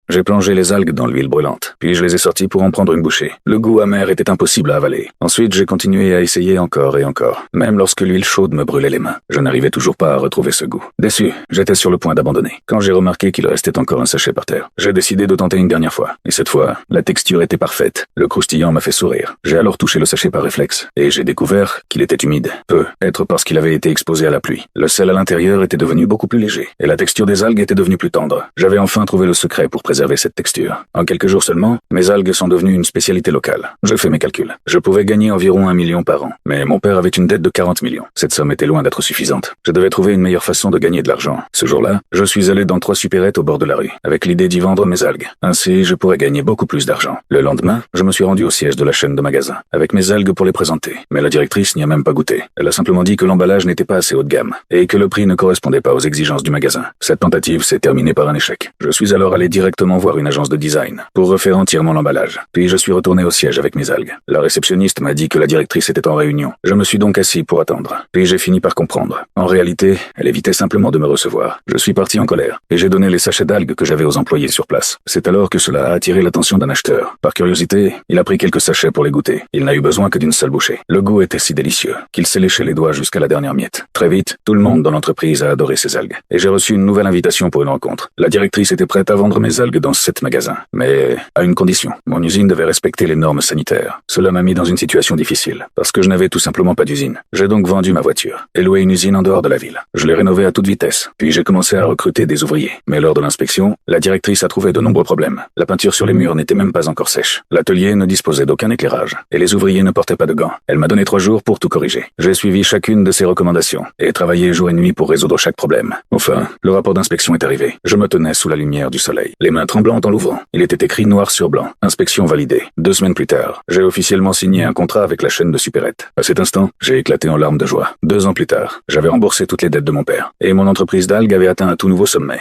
J'ai plongé les algues dans l'huile brûlante, puis je les ai sorties pour en prendre une bouchée. Le goût amer était impossible à avaler. Ensuite, j'ai continué à essayer encore et encore. Même lorsque l'huile chaude me brûlait les mains, je n'arrivais toujours pas à retrouver ce goût. Déçu, j'étais sur le point d'abandonner. Quand j'ai remarqué qu'il restait encore un sachet par terre, j'ai décidé de tenter une dernière fois. Et cette fois, la texture était parfaite. Le croustillant m'a fait sourire. J'ai alors touché le sachet par réflexe, et j'ai découvert qu'il était humide. Peut-être parce qu'il avait été exposé à la pluie. Le sel à l'intérieur était devenu beaucoup plus léger, et la texture des algues était devenue plus tendre. J'avais enfin trouvé le secret pour préserver cette texture. En quelques jours seulement, mes algues sont devenues une spécialité locale. Je fais mes calculs. Je pouvais gagner environ 1 million par an. Mais mon père avait une dette de 40 millions. Cette somme était loin d'être suffisante. Je devais trouver une meilleure façon de gagner de l'argent. Ce jour-là, je suis allé dans 3 supérettes au bord de la rue, avec l'idée d'y vendre mes algues. Ainsi, je pourrais gagner beaucoup plus d'argent. Le lendemain, je me suis rendu au siège de la chaîne de magasins, avec mes algues pour les présenter. Mais la directrice n'y a même pas goûté. Elle a simplement dit que l'emballage n'était pas assez haut de gamme, et que le prix ne correspondait pas aux exigences du magasin. Cette tentative s'est terminée par un échec. Je suis alors allé directement voir une agence de design, pour refaire entièrement l'emballage. Puis je suis retourné au siège avec mes algues. La réceptionniste m'a dit que la directrice était en réunion. Je me suis donc assis pour attendre. Puis j'ai fini par comprendre. En réalité, elle évitait simplement de me recevoir. Je suis parti en colère, et j'ai donné les sachets d'algues que j'avais aux employés sur place. C'est alors que cela a attiré l'attention d'un acheteur. Par curiosité, il a pris quelques sachets pour les goûter. Il n'a eu besoin que d'une seule bouchée. Le goût était si délicieux qu'il s'est léché les doigts jusqu'à la dernière miette. Très vite, tout le monde dans l'entreprise a adoré ces algues. Et j'ai reçu une nouvelle invitation pour une rencontre. La directrice était prête à vendre mes algues dans 7 magasins. Mais à une condition. Mon usine devait respecter les normes sanitaires. Cela m'a mis dans une situation difficile, parce que je n'avais tout simplement pas d'usine. J'ai donc vendu ma voiture et loué une usine en dehors de la ville. Je l'ai rénovée à toute vitesse. Puis j'ai commencé à recruter des ouvriers. Mais lors de l'inspection, la directrice a trouvé de nombreux problèmes. La peinture sur les murs n'était même pas encore sèche. L'atelier ne disposait d'aucun éclairage. Et les ouvriers ne portaient pas de gants. Elle m'a donné 3 jours pour tout corriger. J'ai suivi chacune de ses recommandations et travaillé jour et nuit pour résoudre chaque problème. Enfin, le rapport d'inspection est arrivé. Je me tenais sous la lumière du soleil, les mains tremblantes en l'ouvrant. Il était écrit noir sur blanc. Inspection validée. 2 semaines plus tard, j'ai officiellement signé un contrat avec la chaîne de supérettes. À cet instant, j'ai éclaté en larmes de joie. 2 ans plus tard, j'avais remboursé toutes les dettes de mon père. Et mon entreprise d'algues avait atteint un tout nouveau sommet.